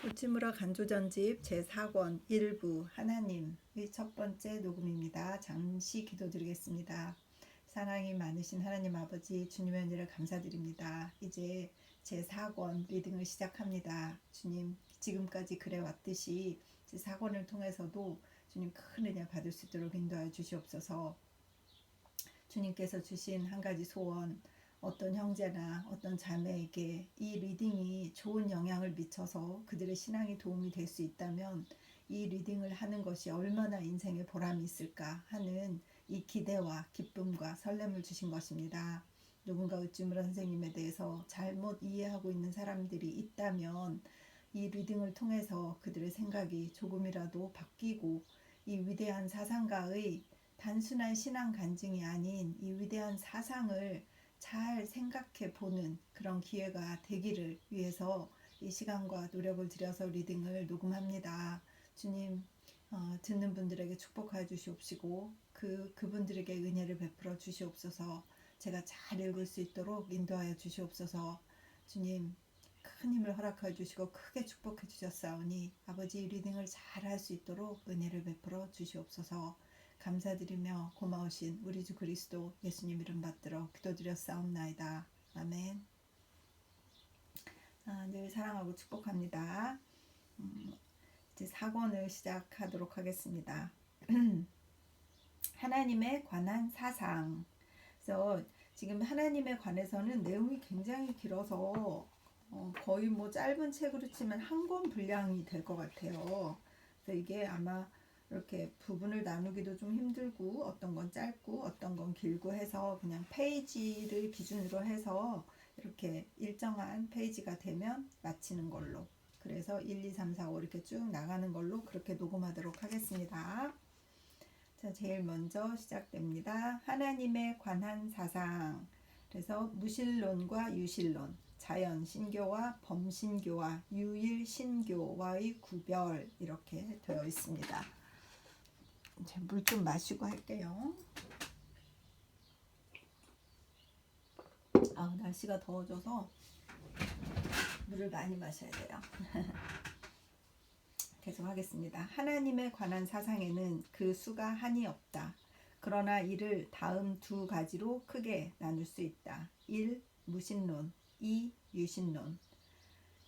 우찌무라 간조전집 제4권 1부 하나님의 첫 번째 녹음입니다. 잠시 기도드리겠습니다. 사랑이 많으신 하나님 아버지, 주님의 은혜를 감사드립니다. 이제 제4권 리딩을 시작합니다. 주님, 지금까지 그래왔듯이 제4권을 통해서도 주님 큰 은혜 받을 수 있도록 인도하여 주시옵소서. 주님께서 주신 한 가지 소원, 어떤 형제나 어떤 자매에게 이 리딩이 좋은 영향을 미쳐서 그들의 신앙에 도움이 될 수 있다면 이 리딩을 하는 것이 얼마나 인생에 보람이 있을까 하는 이 기대와 기쁨과 설렘을 주신 것입니다. 누군가 으뜸무라 선생님에 대해서 잘못 이해하고 있는 사람들이 있다면 이 리딩을 통해서 그들의 생각이 조금이라도 바뀌고 이 위대한 사상가의 단순한 신앙 간증이 아닌 이 위대한 사상을 잘 생각해 보는 그런 기회가 되기를 위해서 이 시간과 노력을 들여서 리딩을 녹음합니다. 주님, 듣는 분들에게 축복하여 주시옵시고 그분들에게 은혜를 베풀어 주시옵소서. 제가 잘 읽을 수 있도록 인도하여 주시옵소서. 주님, 큰 힘을 허락하여 주시고 크게 축복해 주셨사오니 아버지 리딩을 잘 할 수 있도록 은혜를 베풀어 주시옵소서. 감사드리며 고마우신 우리 주 그리스도 예수님 이름 받들어 기도드렸사옵나이다. 아멘. 늘 사랑하고 축복합니다. 이제 4권을 시작하도록 하겠습니다. 하나님에 관한 사상. 그래서 지금 하나님에 관해서는 내용이 굉장히 길어서 거의 뭐 짧은 책으로 치면 한 권 분량이 될 것 같아요. 그래서 이게 아마 이렇게 부분을 나누기도 좀 힘들고 어떤 건 짧고 어떤 건 길고 해서 그냥 페이지를 기준으로 해서 이렇게 일정한 페이지가 되면 마치는 걸로, 그래서 1, 2, 3, 4, 5 이렇게 쭉 나가는 걸로 그렇게 녹음하도록 하겠습니다. 자, 제일 먼저 시작됩니다. 하나님에 관한 사상. 그래서 무신론과 유신론, 자연 신교와 범신교와 유일 신교와의 구별, 이렇게 되어 있습니다. 물 좀 마시고 할게요. 날씨가 더워져서 물을 많이 마셔야 돼요. 계속 하겠습니다. 하나님에 관한 사상에는 그 수가 한이 없다. 그러나 이를 다음 두 가지로 크게 나눌 수 있다. 1. 무신론, 2. 유신론.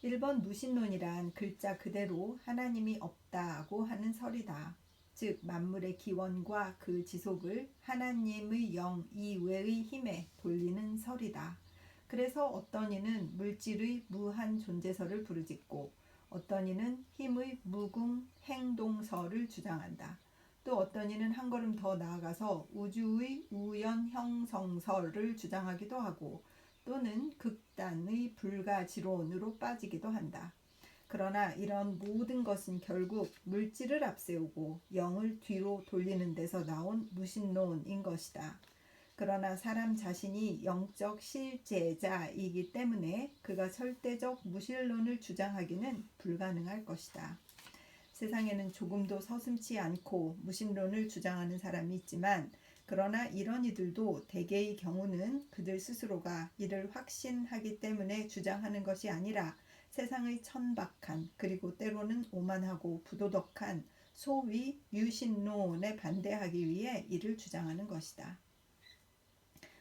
1번 무신론이란 글자 그대로 하나님이 없다고 하는 설이다. 즉 만물의 기원과 그 지속을 하나님의 영 이외의 힘에 돌리는 설이다. 그래서 어떤 이는 물질의 무한 존재설을 부르짖고 어떤 이는 힘의 무궁 행동설을 주장한다. 또 어떤 이는 한 걸음 더 나아가서 우주의 우연 형성설을 주장하기도 하고 또는 극단의 불가지론으로 빠지기도 한다. 그러나 이런 모든 것은 결국 물질을 앞세우고 영을 뒤로 돌리는 데서 나온 무신론인 것이다. 그러나 사람 자신이 영적 실제자이기 때문에 그가 절대적 무신론을 주장하기는 불가능할 것이다. 세상에는 조금도 서슴지 않고 무신론을 주장하는 사람이 있지만 그러나 이런 이들도 대개의 경우는 그들 스스로가 이를 확신하기 때문에 주장하는 것이 아니라 세상의 천박한 그리고 때로는 오만하고 부도덕한 소위 유신론에 반대하기 위해 이를 주장하는 것이다.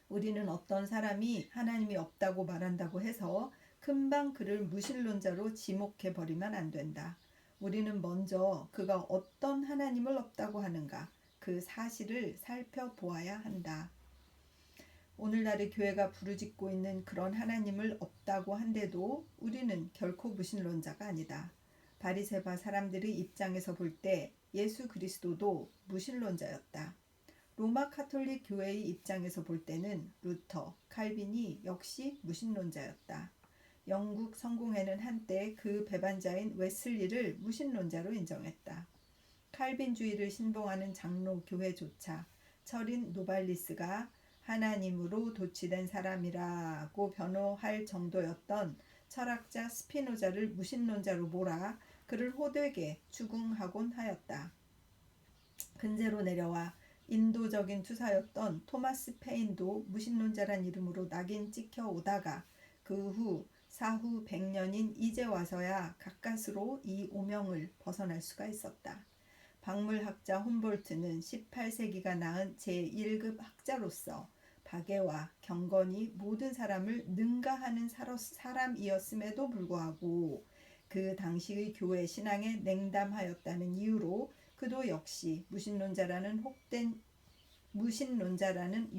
우리는 어떤 사람이 하나님이 없다고 말한다고 해서 금방 그를 무신론자로 지목해버리면 안 된다. 우리는 먼저 그가 어떤 하나님을 없다고 하는가 그 사실을 살펴보아야 한다. 오늘날의 교회가 부르짖고 있는 그런 하나님을 없다고 한데도 우리는 결코 무신론자가 아니다. 바리새파 사람들의 입장에서 볼 때 예수 그리스도도 무신론자였다. 로마 카톨릭 교회의 입장에서 볼 때는 루터, 칼빈이 역시 무신론자였다. 영국 성공회는 한때 그 배반자인 웨슬리를 무신론자로 인정했다. 칼빈주의를 신봉하는 장로 교회조차 철인 노발리스가 하나님으로 도취된 사람이라고 변호할 정도였던 철학자 스피노자를 무신론자로 몰아 그를 호되게 추궁하곤 하였다. 근제로 내려와 인도적인 투사였던 토마스 페인도 무신론자란 이름으로 낙인 찍혀 오다가 그 후 사후 100년인 이제 와서야 가까스로 이 오명을 벗어날 수가 있었다. 박물학자 훔볼트는 18세기가 낳은 제1급 학자로서 박애와 경건이 모든 사람을 능가하는 사람이었음에도 불구하고 그 당시의 교회 신앙에 냉담하였다는 이유로 그도 역시 무신론자라는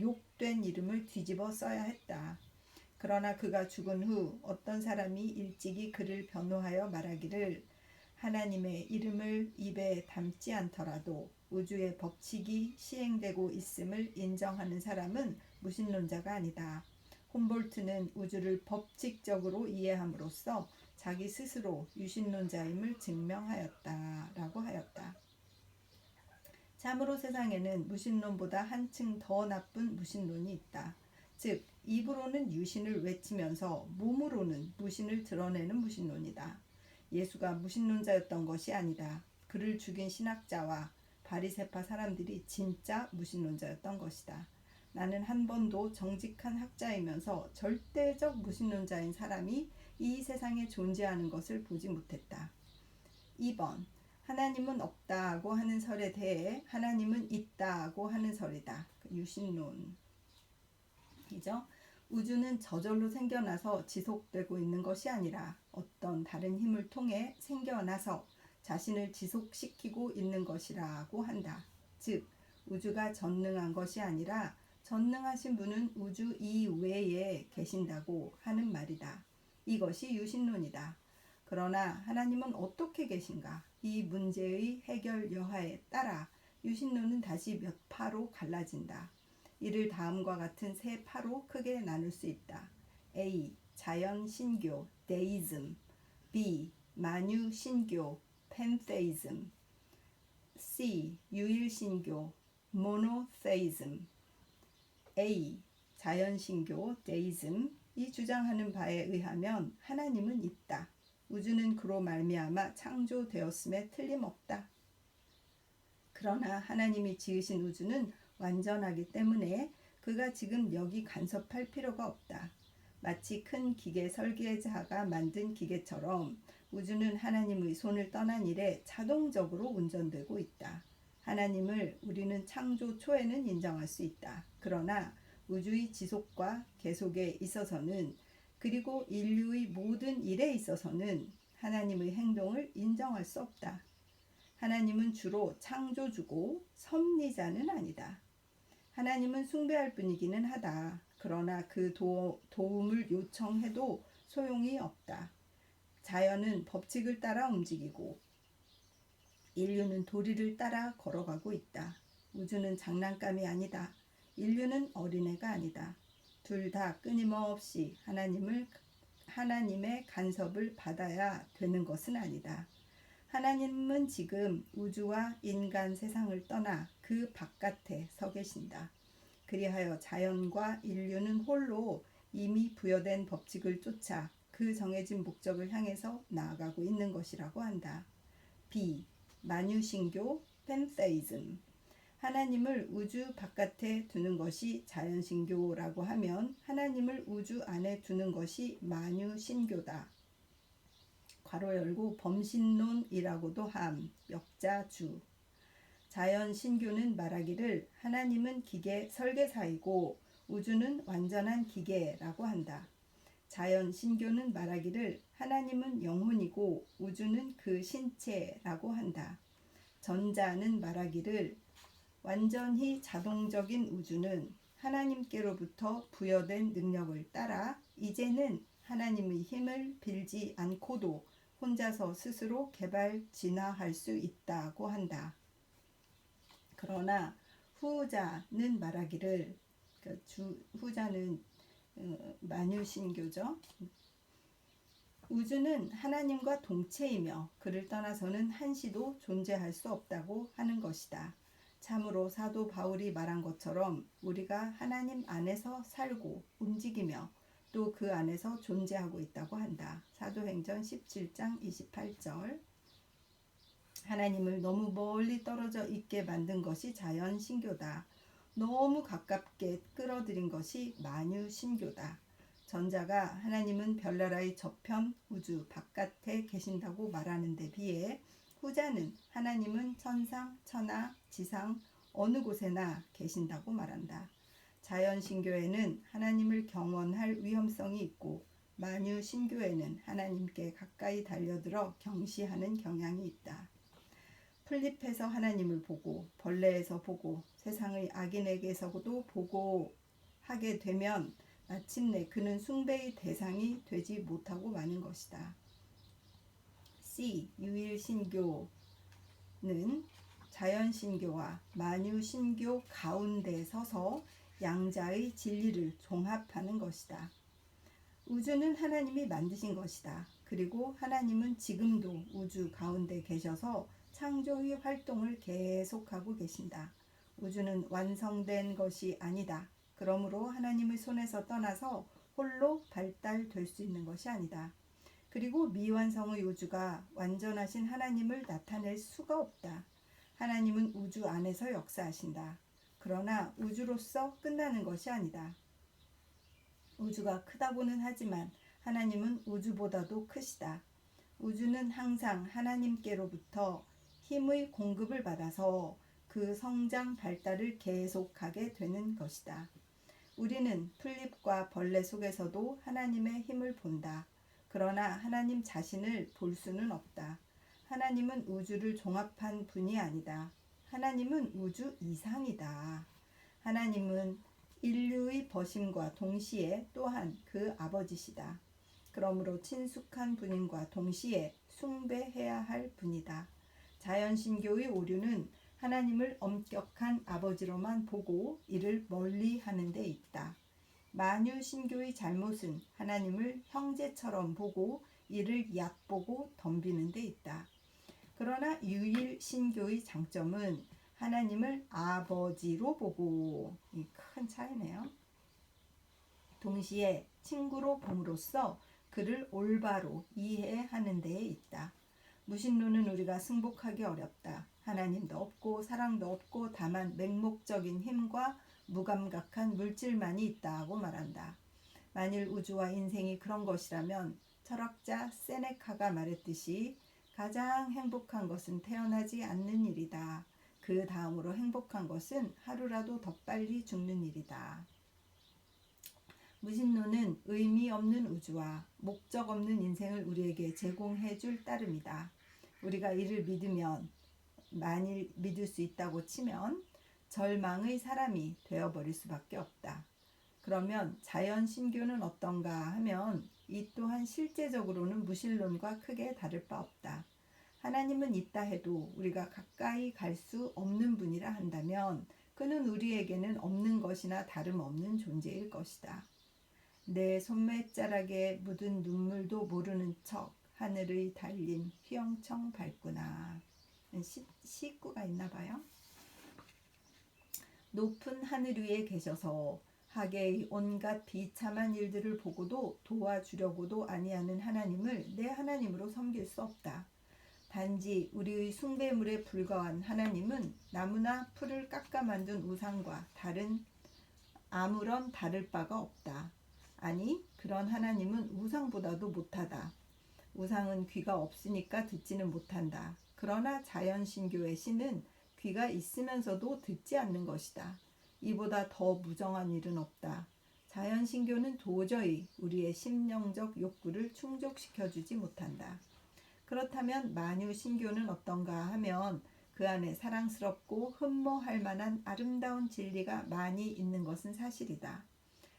욕된 이름을 뒤집어 써야 했다. 그러나 그가 죽은 후 어떤 사람이 일찍이 그를 변호하여 말하기를 하나님의 이름을 입에 담지 않더라도 우주의 법칙이 시행되고 있음을 인정하는 사람은 무신론자가 아니다. 훔볼트는 우주를 법칙적으로 이해함으로써 자기 스스로 유신론자임을 증명하였다라고 하였다. 참으로 세상에는 무신론보다 한층 더 나쁜 무신론이 있다. 즉 입으로는 유신을 외치면서 몸으로는 무신을 드러내는 무신론이다. 예수가 무신론자였던 것이 아니다. 그를 죽인 신학자와 바리새파 사람들이 진짜 무신론자였던 것이다. 나는 한 번도 정직한 학자이면서 절대적 무신론자인 사람이 이 세상에 존재하는 것을 보지 못했다. 2번. 하나님은 없다고 하는 설에 대해 하나님은 있다고 하는 설이다. 유신론이죠. 우주는 저절로 생겨나서 지속되고 있는 것이 아니라 어떤 다른 힘을 통해 생겨나서 자신을 지속시키고 있는 것이라고 한다. 즉 우주가 전능한 것이 아니라 전능하신 분은 우주 이외에 계신다고 하는 말이다. 이것이 유신론이다. 그러나 하나님은 어떻게 계신가? 이 문제의 해결 여하에 따라 유신론은 다시 몇 파로 갈라진다. 이를 다음과 같은 세 파로 크게 나눌 수 있다. A. 자연 신교, 데이즘. B. 만유 신교, 팬테이즘. C. 유일 신교, 모노테이즘. A. 자연 신교, 데이즘이 주장하는 바에 의하면 하나님은 있다. 우주는 그로 말미암아 창조되었음에 틀림없다. 그러나 하나님이 지으신 우주는 완전하기 때문에 그가 지금 여기 간섭할 필요가 없다. 마치 큰 기계 설계자가 만든 기계처럼 우주는 하나님의 손을 떠난 이래 자동적으로 운전되고 있다. 하나님을 우리는 창조 초에는 인정할 수 있다. 그러나 우주의 지속과 계속에 있어서는 그리고 인류의 모든 일에 있어서는 하나님의 행동을 인정할 수 없다. 하나님은 주로 창조주고 섭리자는 아니다. 하나님은 숭배할 뿐이기는 하다. 그러나 그 도움을 요청해도 소용이 없다. 자연은 법칙을 따라 움직이고 인류는 도리를 따라 걸어가고 있다. 우주는 장난감이 아니다. 인류는 어린애가 아니다. 둘 다 끊임없이 하나님의 간섭을 받아야 되는 것은 아니다. 하나님은 지금 우주와 인간 세상을 떠나 그 바깥에 서 계신다. 그리하여 자연과 인류는 홀로 이미 부여된 법칙을 쫓아 그 정해진 목적을 향해서 나아가고 있는 것이라고 한다. B. 만유신교, 팬테이즘. 하나님을 우주 바깥에 두는 것이 자연신교라고 하면 하나님을 우주 안에 두는 것이 만유신교다. 괄호 열고 범신론이라고도 함. 역자주. 자연신교는 말하기를 하나님은 기계 설계사이고 우주는 완전한 기계라고 한다. 자연신교는 말하기를 하나님은 영혼이고 우주는 그 신체라고 한다. 전자는 말하기를 완전히 자동적인 우주는 하나님께로부터 부여된 능력을 따라 이제는 하나님의 힘을 빌지 않고도 혼자서 스스로 개발 진화할 수 있다고 한다. 그러나 후자는 말하기를 후자는 만유신교죠. 우주는 하나님과 동체이며 그를 떠나서는 한시도 존재할 수 없다고 하는 것이다. 참으로 사도 바울이 말한 것처럼 우리가 하나님 안에서 살고 움직이며 또 그 안에서 존재하고 있다고 한다. 사도행전 17장 28절. 하나님을 너무 멀리 떨어져 있게 만든 것이 자연신교다. 너무 가깝게 끌어들인 것이 만유신교다. 전자가 하나님은 별나라의 저편 우주 바깥에 계신다고 말하는 데 비해 후자는 하나님은 천상, 천하, 지상 어느 곳에나 계신다고 말한다. 자연신교에는 하나님을 경원할 위험성이 있고 만유신교에는 하나님께 가까이 달려들어 경시하는 경향이 있다. 풀잎에서 하나님을 보고 벌레에서 보고 세상의 악인에게서도 보고 하게 되면 마침내 그는 숭배의 대상이 되지 못하고 마는 것이다. C. 유일신교는 자연신교와 만유신교 가운데 서서 양자의 진리를 종합하는 것이다. 우주는 하나님이 만드신 것이다. 그리고 하나님은 지금도 우주 가운데 계셔서 창조의 활동을 계속하고 계신다. 우주는 완성된 것이 아니다. 그러므로 하나님의 손에서 떠나서 홀로 발달될 수 있는 것이 아니다. 그리고 미완성의 우주가 완전하신 하나님을 나타낼 수가 없다. 하나님은 우주 안에서 역사하신다. 그러나 우주로서 끝나는 것이 아니다. 우주가 크다고는 하지만 하나님은 우주보다도 크시다. 우주는 항상 하나님께로부터 힘의 공급을 받아서 그 성장 발달을 계속하게 되는 것이다. 우리는 풀잎과 벌레 속에서도 하나님의 힘을 본다. 그러나 하나님 자신을 볼 수는 없다. 하나님은 우주를 종합한 분이 아니다. 하나님은 우주 이상이다. 하나님은 인류의 버심과 동시에 또한 그 아버지시다. 그러므로 친숙한 분인과 동시에 숭배해야 할 분이다. 자연신교의 오류는 하나님을 엄격한 아버지로만 보고 이를 멀리 하는 데 있다. 만유신교의 잘못은 하나님을 형제처럼 보고 이를 얕보고 덤비는 데 있다. 그러나 유일신교의 장점은 하나님을 아버지로 보고, 이 큰 차이네요. 동시에 친구로 봄으로써 그를 올바로 이해하는 데에 있다. 무신론은 우리가 승복하기 어렵다. 하나님도 없고 사랑도 없고 다만 맹목적인 힘과 무감각한 물질만이 있다고 말한다. 만일 우주와 인생이 그런 것이라면 철학자 세네카가 말했듯이 가장 행복한 것은 태어나지 않는 일이다. 그 다음으로 행복한 것은 하루라도 더 빨리 죽는 일이다. 무신론은 의미 없는 우주와 목적 없는 인생을 우리에게 제공해 줄 따름이다. 우리가 이를 믿으면, 만일 믿을 수 있다고 치면 절망의 사람이 되어버릴 수밖에 없다. 그러면 자연신교는 어떤가 하면 이 또한 실제적으로는 무신론과 크게 다를 바 없다. 하나님은 있다 해도 우리가 가까이 갈 수 없는 분이라 한다면 그는 우리에게는 없는 것이나 다름없는 존재일 것이다. 내 손매자락에 묻은 눈물도 모르는 척 하늘의 달림 휘영청 밝구나. 시구가 있나 봐요. 높은 하늘 위에 계셔서 하계의 온갖 비참한 일들을 보고도 도와주려고도 아니하는 하나님을 내 하나님으로 섬길 수 없다. 단지 우리의 숭배물에 불과한 하나님은 나무나 풀을 깎아 만든 우상과 아무런 다를 바가 없다. 아니, 그런 하나님은 우상보다도 못하다. 우상은 귀가 없으니까 듣지는 못한다. 그러나 자연신교의 신은 귀가 있으면서도 듣지 않는 것이다. 이보다 더 무정한 일은 없다. 자연신교는 도저히 우리의 심령적 욕구를 충족시켜주지 못한다. 그렇다면 만유신교는 어떤가 하면 그 안에 사랑스럽고 흠모할 만한 아름다운 진리가 많이 있는 것은 사실이다.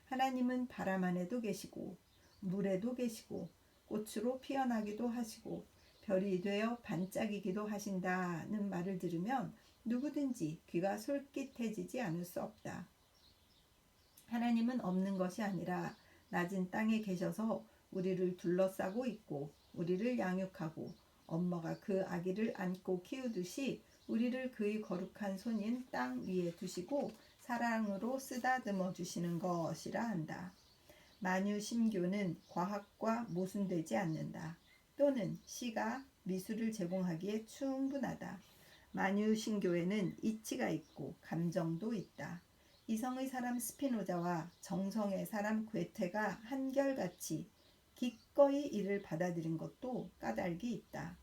하나님은 바람 안에도 계시고 물에도 계시고 꽃으로 피어나기도 하시고 별이 되어 반짝이기도 하신다는 말을 들으면 누구든지 귀가 솔깃해지지 않을 수 없다. 하나님은 없는 것이 아니라 낮은 땅에 계셔서 우리를 둘러싸고 있고 우리를 양육하고 엄마가 그 아기를 안고 키우듯이 우리를 그의 거룩한 손인 땅 위에 두시고 사랑으로 쓰다듬어 주시는 것이라 한다. 만유신교는 과학과 모순되지 않는다. 또는 시가 미술을 제공하기에 충분하다. 만유신교에는 이치가 있고 감정도 있다. 이성의 사람 스피노자와 정성의 사람 괴테가 한결같이 기꺼이 이를 받아들인 것도 까닭이 있다.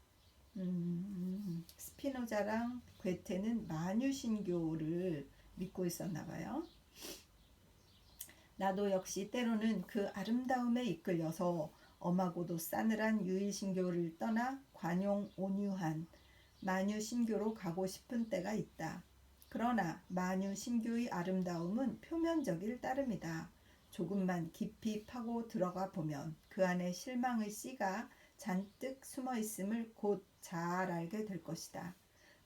스피노자랑 괴테는 만유신교를 믿고 있었나 봐요. 나도 역시 때로는 그 아름다움에 이끌려서 엄하고도 싸늘한 유일신교를 떠나 관용 온유한 만유신교로 가고 싶은 때가 있다. 그러나 만유신교의 아름다움은 표면적일 따름이다. 조금만 깊이 파고 들어가 보면 그 안에 실망의 씨가 잔뜩 숨어 있음을 곧 잘 알게 될 것이다.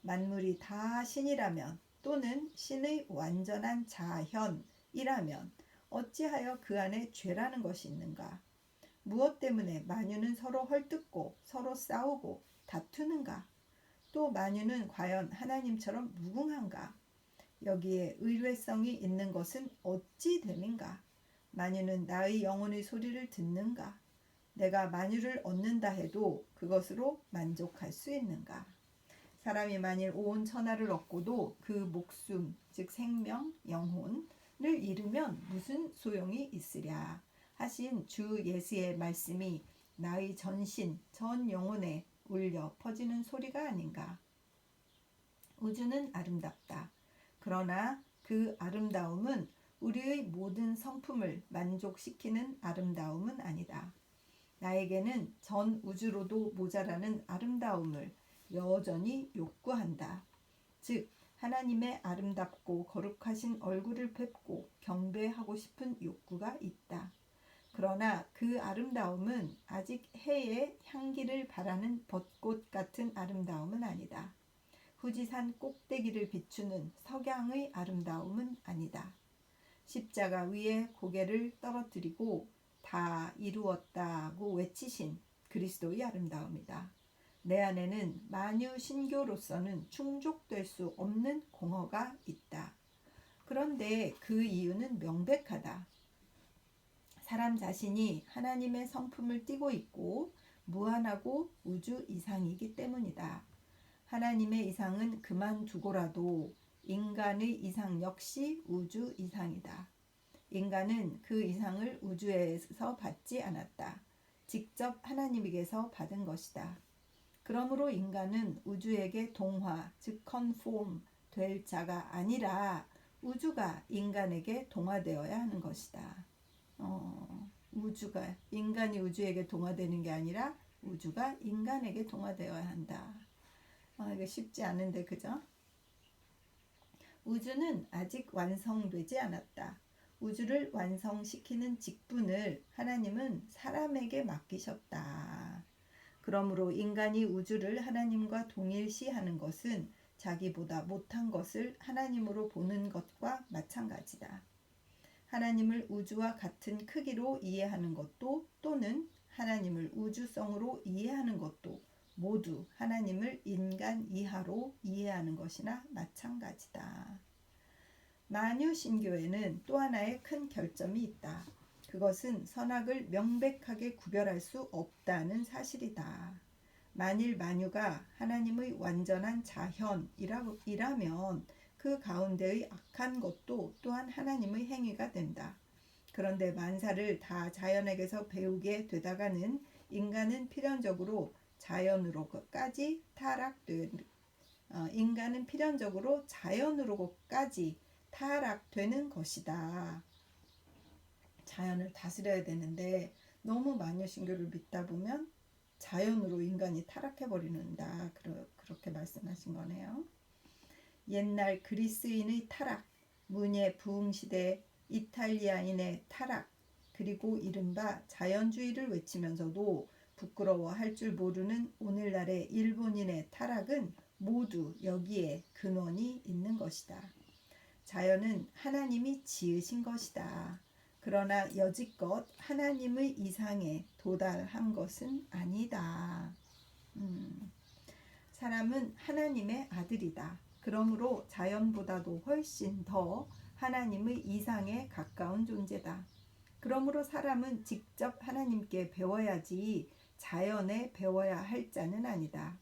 만물이 다 신이라면 또는 신의 완전한 자현이라면 어찌하여 그 안에 죄라는 것이 있는가? 무엇 때문에 만유는 서로 헐뜯고 서로 싸우고 다투는가? 또 만유는 과연 하나님처럼 무궁한가? 여기에 의뢰성이 있는 것은 어찌 됨인가? 만유는 나의 영혼의 소리를 듣는가? 내가 만유를 얻는다 해도 그것으로 만족할 수 있는가? 사람이 만일 온 천하를 얻고도 그 목숨, 즉 생명, 영혼을 잃으면 무슨 소용이 있으랴 하신 주 예수의 말씀이 나의 전신, 전 영혼에 울려 퍼지는 소리가 아닌가. 우주는 아름답다. 그러나 그 아름다움은 우리의 모든 성품을 만족시키는 아름다움은 아니다. 나에게는 전 우주로도 모자라는 아름다움을 여전히 욕구한다. 즉 하나님의 아름답고 거룩하신 얼굴을 뵙고 경배하고 싶은 욕구가 있다. 그러나 그 아름다움은 아직 해의 향기를 바라는 벚꽃 같은 아름다움은 아니다. 후지산 꼭대기를 비추는 석양의 아름다움은 아니다. 십자가 위에 고개를 떨어뜨리고 다 이루었다고 외치신 그리스도의 아름다움이다. 내 안에는 만유신교로서는 충족될 수 없는 공허가 있다. 그런데 그 이유는 명백하다. 사람 자신이 하나님의 성품을 띠고 있고 무한하고 우주 이상이기 때문이다. 하나님의 이상은 그만두고라도 인간의 이상 역시 우주 이상이다. 인간은 그 이상을 우주에서 받지 않았다. 직접 하나님에게서 받은 것이다. 그러므로 인간은 우주에게 동화, 즉 컨폼 될 자가 아니라 우주가 인간에게 동화되어야 하는 것이다. 인간이 우주에게 동화되는 게 아니라 우주가 인간에게 동화되어야 한다. 이거 쉽지 않은데 그죠? 우주는 아직 완성되지 않았다. 우주를 완성시키는 직분을 하나님은 사람에게 맡기셨다. 그러므로 인간이 우주를 하나님과 동일시하는 것은 자기보다 못한 것을 하나님으로 보는 것과 마찬가지다. 하나님을 우주와 같은 크기로 이해하는 것도 또는 하나님을 우주성으로 이해하는 것도 모두 하나님을 인간 이하로 이해하는 것이나 마찬가지다. 만유신교에는 또 하나의 큰 결점이 있다. 그것은 선악을 명백하게 구별할 수 없다는 사실이다. 만일 만유가 하나님의 완전한 자현이라면 그 가운데의 악한 것도 또한 하나님의 행위가 된다. 그런데 만사를 다 자연에게서 배우게 되다가는 인간은 필연적으로 자연으로까지 타락되는 것이다. 자연을 다스려야 되는데 너무 만유신교를 믿다 보면 자연으로 인간이 타락해버리는다. 그렇게 말씀하신 거네요. 옛날 그리스인의 타락, 문예 부흥시대 이탈리아인의 타락, 그리고 이른바 자연주의를 외치면서도 부끄러워할 줄 모르는 오늘날의 일본인의 타락은 모두 여기에 근원이 있는 것이다. 자연은 하나님이 지으신 것이다. 그러나 여지껏 하나님의 이상에 도달한 것은 아니다. 사람은 하나님의 아들이다. 그러므로 자연보다도 훨씬 더 하나님의 이상에 가까운 존재다. 그러므로 사람은 직접 하나님께 배워야지 자연에 배워야 할 자는 아니다.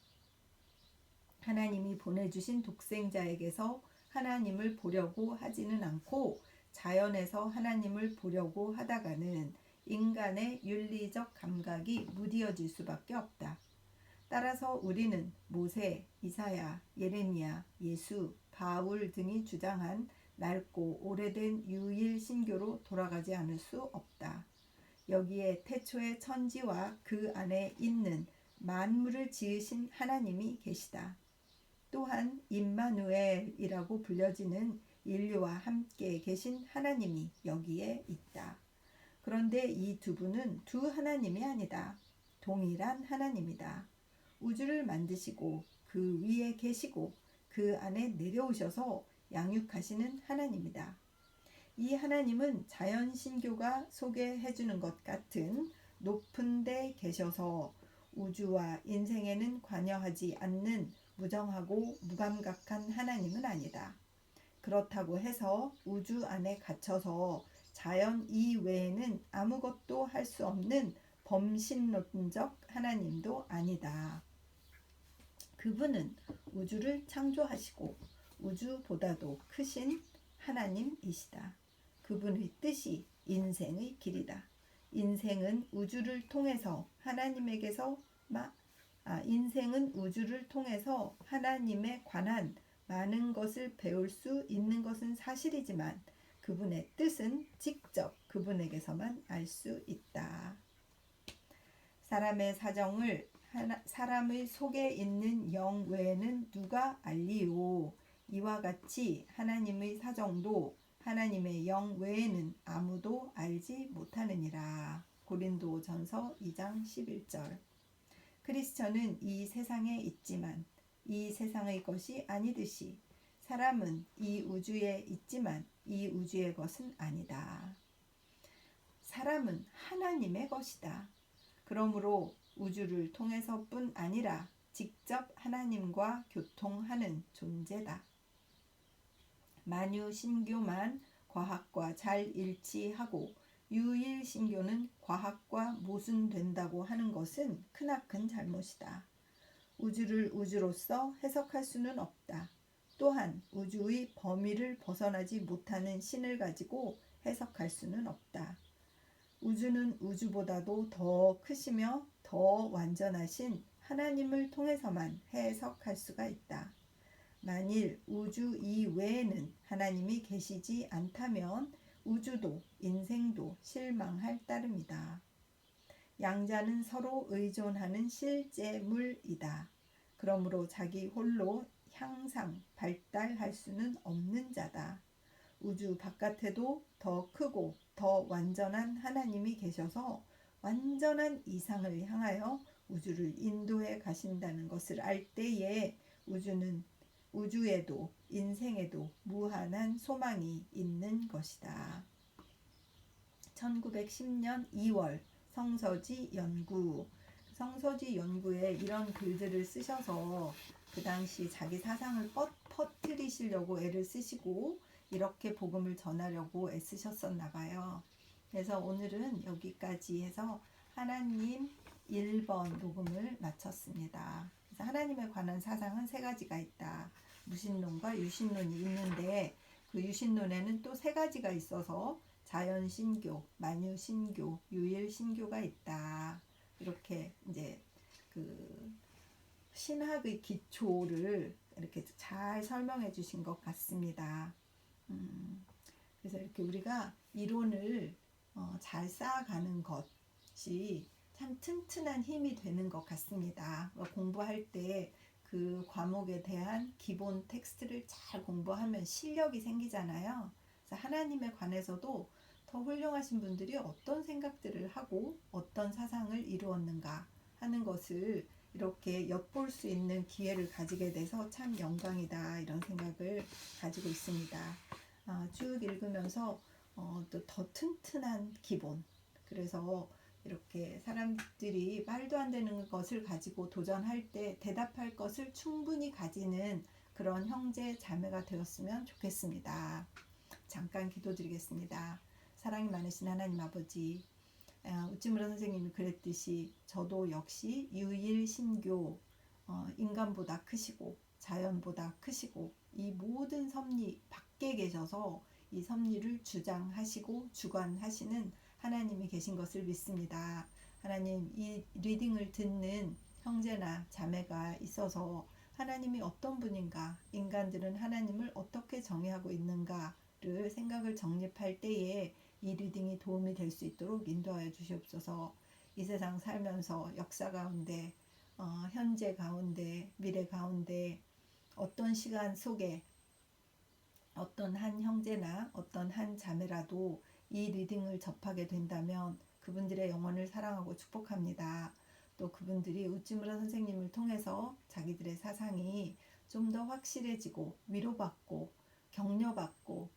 하나님이 보내주신 독생자에게서 하나님을 보려고 하지는 않고 자연에서 하나님을 보려고 하다가는 인간의 윤리적 감각이 무디어질 수밖에 없다. 따라서 우리는 모세, 이사야, 예레미야, 예수, 바울 등이 주장한 낡고 오래된 유일 신교로 돌아가지 않을 수 없다. 여기에 태초의 천지와 그 안에 있는 만물을 지으신 하나님이 계시다. 또한 임마누엘이라고 불려지는 인류와 함께 계신 하나님이 여기에 있다. 그런데 이 두 분은 두 하나님이 아니다. 동일한 하나님이다. 우주를 만드시고 그 위에 계시고 그 안에 내려오셔서 양육하시는 하나님이다. 이 하나님은 자연신교가 소개해주는 것 같은 높은 데 계셔서 우주와 인생에는 관여하지 않는 무정하고 무감각한 하나님은 아니다. 그렇다고 해서 우주 안에 갇혀서 자연 이외에는 아무것도 할 수 없는 범신론적 하나님도 아니다. 그분은 우주를 창조하시고 우주보다도 크신 하나님이시다. 그분의 뜻이 인생의 길이다. 인생은 우주를 통해서 하나님에 관한 많은 것을 배울 수 있는 것은 사실이지만 그분의 뜻은 직접 그분에게서만 알 수 있다. 사람의 사정을 사람의 속에 있는 영 외에는 누가 알리요? 이와 같이 하나님의 사정도 하나님의 영 외에는 아무도 알지 못하느니라. 고린도전서 2장 11절. 크리스천은 이 세상에 있지만 이 세상의 것이 아니듯이 사람은 이 우주에 있지만 이 우주의 것은 아니다. 사람은 하나님의 것이다. 그러므로 우주를 통해서뿐 아니라 직접 하나님과 교통하는 존재다. 만유신교만 과학과 잘 일치하고 유일신교는 과학과 모순된다고 하는 것은 크나큰 잘못이다. 우주를 우주로서 해석할 수는 없다. 또한 우주의 범위를 벗어나지 못하는 신을 가지고 해석할 수는 없다. 우주는 우주보다도 더 크시며 더 완전하신 하나님을 통해서만 해석할 수가 있다. 만일 우주 이외에는 하나님이 계시지 않다면 우주도 인생도 실망할 따름이다. 양자는 서로 의존하는 실제물이다. 그러므로 자기 홀로 향상, 발달할 수는 없는 자다. 우주 바깥에도 더 크고 더 완전한 하나님이 계셔서 완전한 이상을 향하여 우주를 인도해 가신다는 것을 알 때에 우주에도 인생에도 무한한 소망이 있는 것이다. 1910년 2월 성서지 연구에 이런 글들을 쓰셔서 그 당시 자기 사상을 퍼뜨리시려고 애를 쓰시고 이렇게 복음을 전하려고 애쓰셨었나 봐요. 그래서 오늘은 여기까지 해서 하나님 1번 녹음을 마쳤습니다. 그래서 하나님에 관한 사상은 세 가지가 있다. 무신론과 유신론이 있는데 그 유신론에는 또 세 가지가 있어서 자연신교, 만유신교, 유일신교가 있다. 이렇게 이제 그 신학의 기초를 이렇게 잘 설명해 주신 것 같습니다. 그래서 이렇게 우리가 이론을 잘 쌓아가는 것이 참 튼튼한 힘이 되는 것 같습니다. 공부할 때 그 과목에 대한 기본 텍스트를 잘 공부하면 실력이 생기잖아요. 그래서 하나님에 관해서도 더 훌륭하신 분들이 어떤 생각들을 하고 어떤 사상을 이루었는가 하는 것을 이렇게 엿볼 수 있는 기회를 가지게 돼서 참 영광이다 이런 생각을 가지고 있습니다. 쭉 읽으면서 또 더 튼튼한 기본, 그래서 이렇게 사람들이 말도 안 되는 것을 가지고 도전할 때 대답할 것을 충분히 가지는 그런 형제 자매가 되었으면 좋겠습니다. 잠깐 기도드리겠습니다. 사랑이 많으신 하나님 아버지, 우찌무라 선생님이 그랬듯이 저도 역시 유일신교, 인간보다 크시고 자연보다 크시고 이 모든 섭리 밖에 계셔서 이 섭리를 주장하시고 주관하시는 하나님이 계신 것을 믿습니다. 하나님, 이 리딩을 듣는 형제나 자매가 있어서 하나님이 어떤 분인가, 인간들은 하나님을 어떻게 정의하고 있는가를 생각을 정립할 때에 이 리딩이 도움이 될 수 있도록 인도하여 주시옵소서. 이 세상 살면서 역사 가운데, 현재 가운데, 미래 가운데 어떤 시간 속에 어떤 한 형제나 어떤 한 자매라도 이 리딩을 접하게 된다면 그분들의 영혼을 사랑하고 축복합니다. 또 그분들이 우찌무라 선생님을 통해서 자기들의 사상이 좀 더 확실해지고 위로받고 격려받고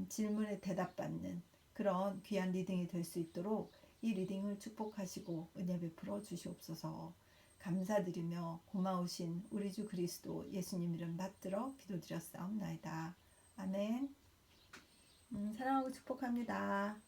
질문에 대답받는 그런 귀한 리딩이 될 수 있도록 이 리딩을 축복하시고 은혜 베풀어 주시옵소서. 감사드리며 고마우신 우리 주 그리스도 예수님 이름 받들어 기도드렸사옵나이다. 아멘. 사랑하고 축복합니다.